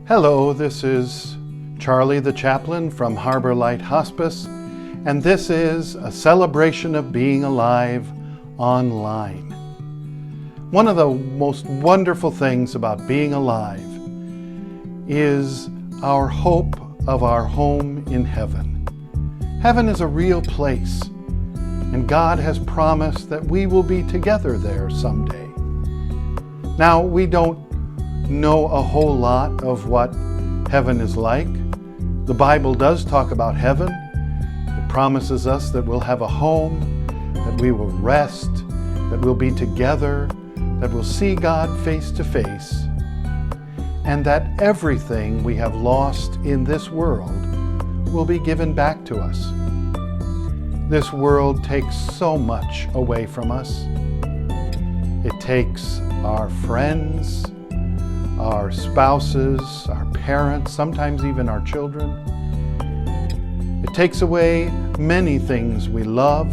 Hello, this is Charlie the Chaplain from Harbor Light Hospice, and this is a celebration of being alive online. One of the most wonderful things about being alive is our hope of our home in heaven. Heaven is a real place, and God has promised that we will be together there someday. Now, we don't know a whole lot of what heaven is like. The Bible does talk about heaven. It promises us that we'll have a home, that we will rest, that we'll be together, that we'll see God face to face, and that everything we have lost in this world will be given back to us. This world takes so much away from us. It takes our friends, our spouses, our parents, sometimes even our children. It takes away many things we love.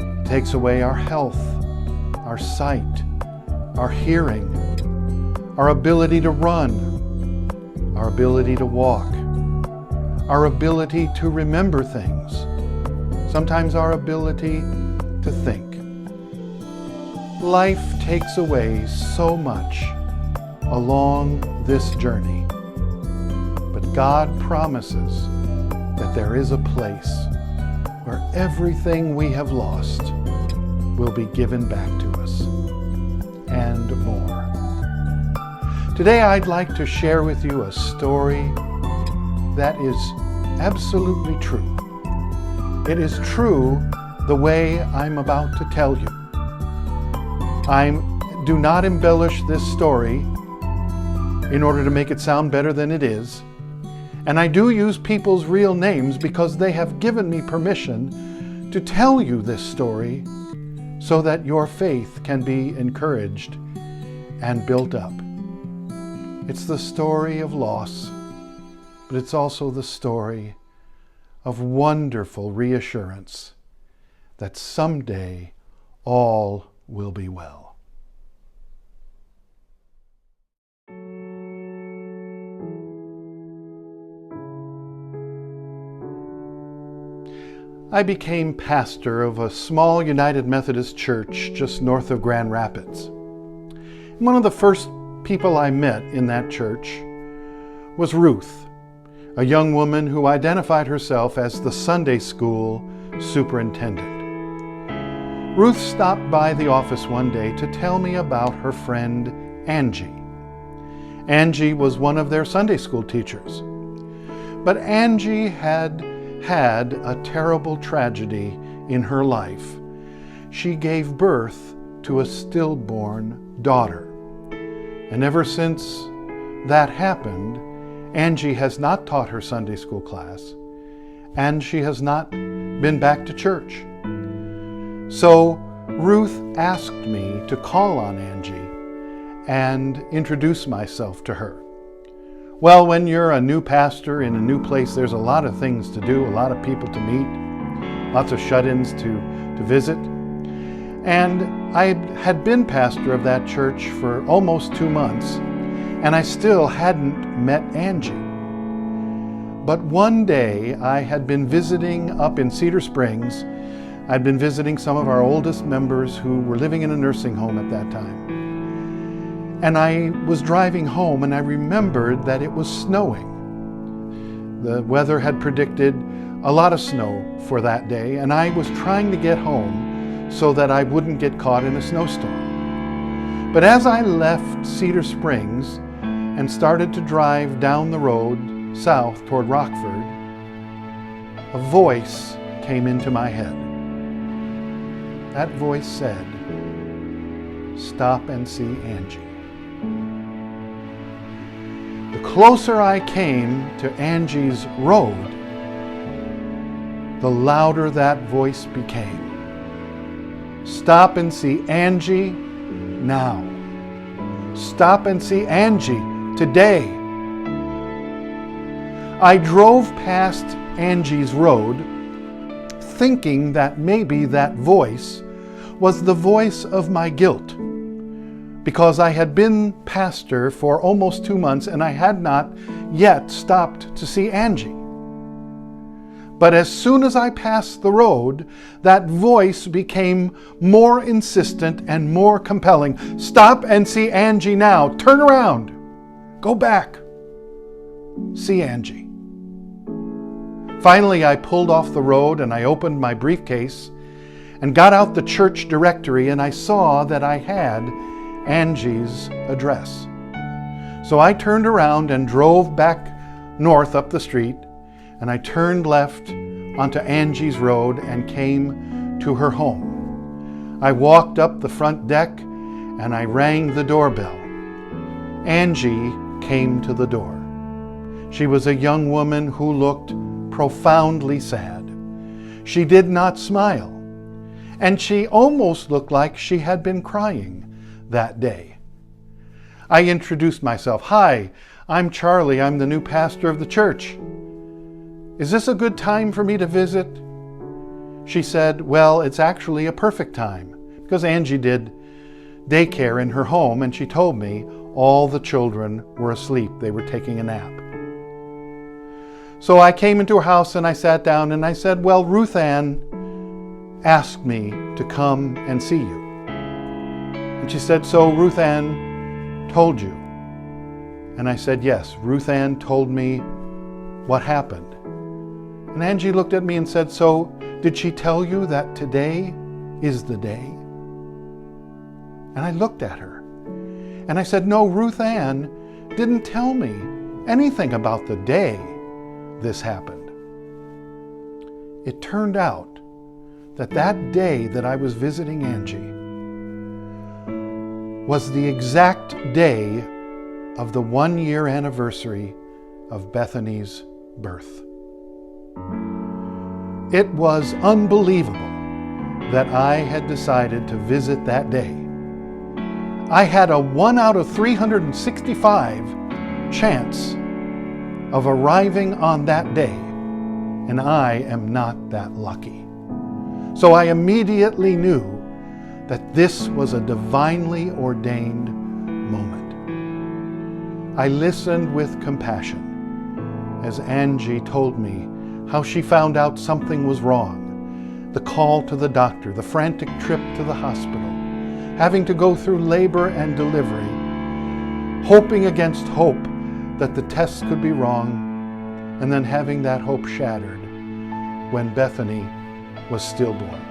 It takes away our health, our sight, our hearing, our ability to run, our ability to walk, our ability to remember things, sometimes our ability to think. Life takes away so much along this journey, but God promises that there is a place where everything we have lost will be given back to us and more. Today I'd like to share with you a story that is absolutely true. It is true the way I'm about to tell you. I do not embellish this story in order to make it sound better than it is. And I do use people's real names because they have given me permission to tell you this story so that your faith can be encouraged and built up. It's the story of loss, but it's also the story of wonderful reassurance that someday all will be well. I became pastor of a small United Methodist church just north of Grand Rapids. One of the first people I met in that church was Ruth, a young woman who identified herself as the Sunday school superintendent. Ruth stopped by the office one day to tell me about her friend Angie. Angie was one of their Sunday school teachers. But Angie had a terrible tragedy in her life. She gave birth to a stillborn daughter. And ever since that happened, Angie has not taught her Sunday school class, and she has not been back to church. So Ruth asked me to call on Angie and introduce myself to her. Well, when you're a new pastor in a new place, there's a lot of things to do, a lot of people to meet, lots of shut-ins to visit. And I had been pastor of that church for almost 2 months, and I still hadn't met Angie. But one day I had been visiting up in Cedar Springs. I'd been visiting some of our oldest members who were living in a nursing home at that time. And I was driving home and I remembered that it was snowing. The weather had predicted a lot of snow for that day, and I was trying to get home so that I wouldn't get caught in a snowstorm. But as I left Cedar Springs and started to drive down the road south toward Rockford, a voice came into my head. That voice said, "Stop and see Angie." The closer I came to Angie's road, the louder that voice became. Stop and see Angie now. Stop and see Angie today. I drove past Angie's road, thinking that maybe that voice was the voice of my guilt, because I had been pastor for almost 2 months and I had not yet stopped to see Angie. But as soon as I passed the road, that voice became more insistent and more compelling. Stop and see Angie now. Turn around. Go back. See Angie. Finally, I pulled off the road and I opened my briefcase and got out the church directory, and I saw that I had Angie's address. So I turned around and drove back north up the street, and I turned left onto Angie's road and came to her home. I walked up the front deck and I rang the doorbell. Angie came to the door. She was a young woman who looked profoundly sad. She did not smile, and she almost looked like she had been crying that day. I introduced myself. Hi, I'm Charlie. I'm the new pastor of the church. Is this a good time for me to visit? She said, well, it's actually a perfect time, because Angie did daycare in her home, and she told me all the children were asleep. They were taking a nap. So I came into her house and I sat down and I said, well, Ruth Ann asked me to come and see you. And she said, so Ruth Ann told you? And I said, yes, Ruth Ann told me what happened. And Angie looked at me and said, so did she tell you that today is the day? And I looked at her and I said, no, Ruth Ann didn't tell me anything about the day this happened. It turned out that that day that I was visiting Angie was the exact day of the 1-year anniversary of Bethany's birth. It was unbelievable that I had decided to visit that day. I had a 1 out of 365 chance of arriving on that day, and I am not that lucky. So I immediately knew that this was a divinely ordained moment. I listened with compassion as Angie told me how she found out something was wrong, the call to the doctor, the frantic trip to the hospital, having to go through labor and delivery, hoping against hope that the tests could be wrong, and then having that hope shattered when Bethany was stillborn.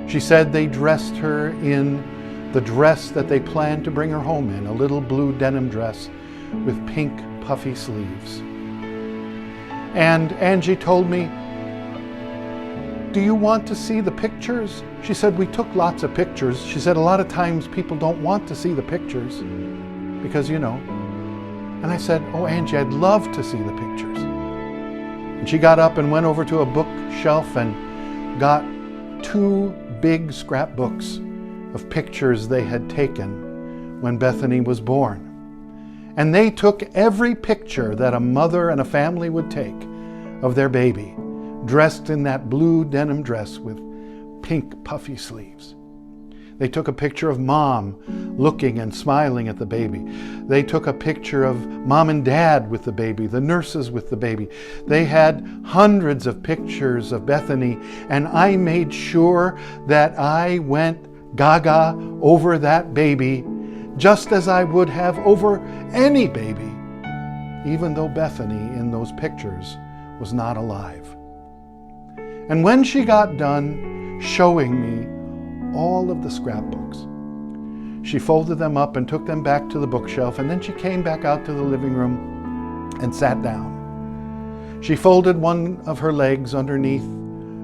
She said they dressed her in the dress that they planned to bring her home in, a little blue denim dress with pink puffy sleeves. And Angie told me, do you want to see the pictures? She said, we took lots of pictures. She said, a lot of times people don't want to see the pictures because, you know. And I said, oh, Angie, I'd love to see the pictures. And she got up and went over to a bookshelf and got 2 big scrapbooks of pictures they had taken when Bethany was born. And they took every picture that a mother and a family would take of their baby, dressed in that blue denim dress with pink puffy sleeves. They took a picture of mom looking and smiling at the baby. They took a picture of mom and dad with the baby, the nurses with the baby. They had hundreds of pictures of Bethany, and I made sure that I went gaga over that baby just as I would have over any baby, even though Bethany in those pictures was not alive. And when she got done showing me all of the scrapbooks, she folded them up and took them back to the bookshelf, and then she came back out to the living room and sat down. She folded one of her legs underneath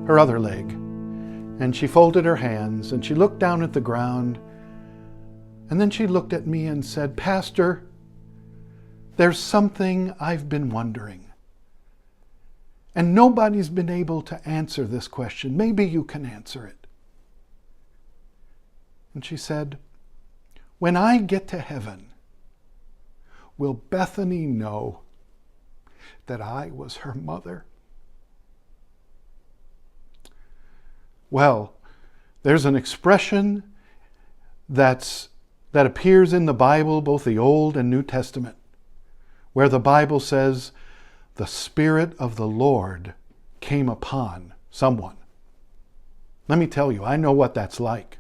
her other leg, and she folded her hands, and she looked down at the ground, and then she looked at me and said, Pastor, there's something I've been wondering, and nobody's been able to answer this question. Maybe you can answer it. And she said, when I get to heaven, will Bethany know that I was her mother? Well, there's an expression that that appears in the Bible, both the Old and New Testament, where the Bible says, the Spirit of the Lord came upon someone. Let me tell you, I know what that's like.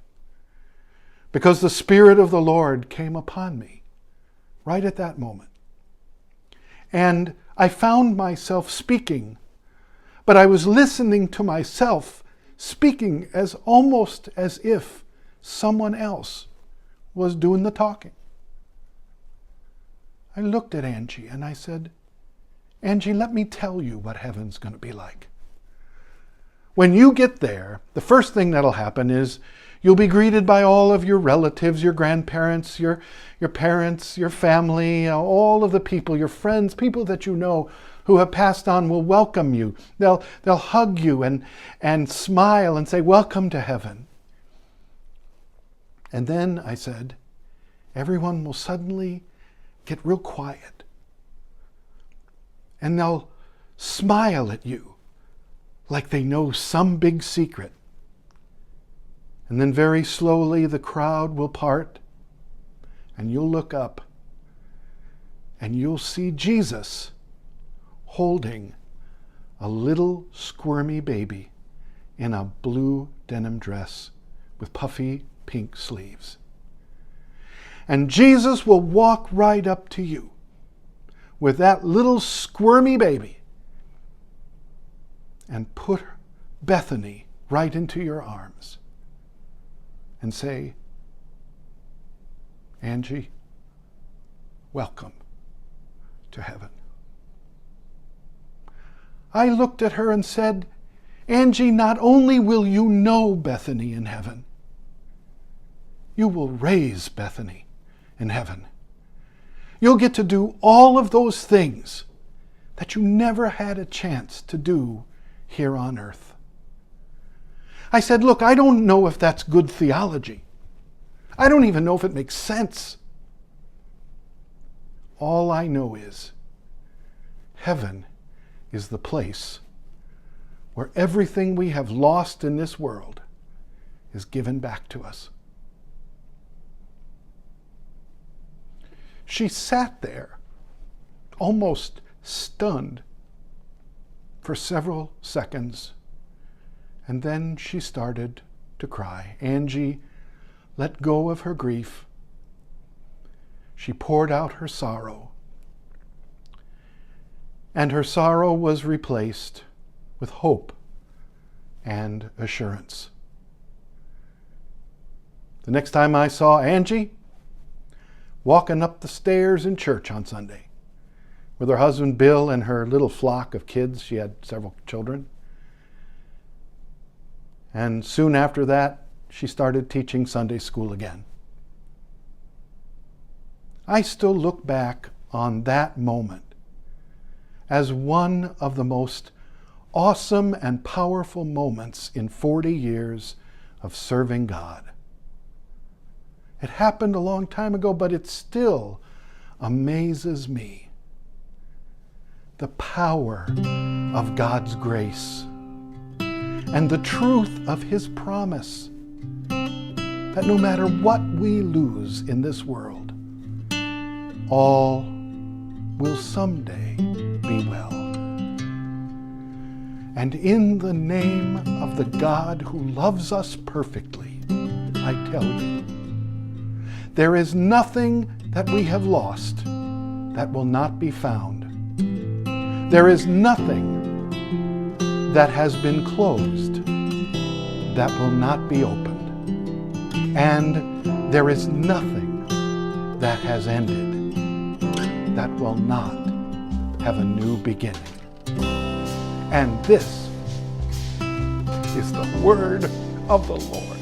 Because the Spirit of the Lord came upon me right at that moment. And I found myself speaking, but I was listening to myself speaking almost as if someone else was doing the talking. I looked at Angie and I said, Angie, let me tell you what heaven's going to be like. When you get there, the first thing that'll happen is you'll be greeted by all of your relatives, your grandparents, your parents, your family, all of the people, your friends, people that you know who have passed on will welcome you. They'll hug you and smile and say, welcome to heaven. And then I said, everyone will suddenly get real quiet. And they'll smile at you like they know some big secret. And then very slowly the crowd will part and you'll look up and you'll see Jesus holding a little squirmy baby in a blue denim dress with puffy pink sleeves. And Jesus will walk right up to you with that little squirmy baby and put Bethany right into your arms and say, Angie, welcome to heaven. I looked at her and said, Angie, not only will you know Bethany in heaven, you will raise Bethany in heaven. You'll get to do all of those things that you never had a chance to do here on earth. I said, look, I don't know if that's good theology. I don't even know if it makes sense. All I know is heaven is the place where everything we have lost in this world is given back to us. She sat there, almost stunned, for several seconds, and then she started to cry. Angie let go of her grief. She poured out her sorrow, and her sorrow was replaced with hope and assurance. The next time I saw Angie walking up the stairs in church on Sunday with her husband Bill and her little flock of kids. She had several children. And soon after that, she started teaching Sunday school again. I still look back on that moment as one of the most awesome and powerful moments in 40 years of serving God. It happened a long time ago, but it still amazes me. The power of God's grace and the truth of His promise that no matter what we lose in this world, all will someday be well. And in the name of the God who loves us perfectly, I tell you, there is nothing that we have lost that will not be found. There is nothing that has been closed that will not be opened. And there is nothing that has ended that will not have a new beginning. And this is the word of the Lord.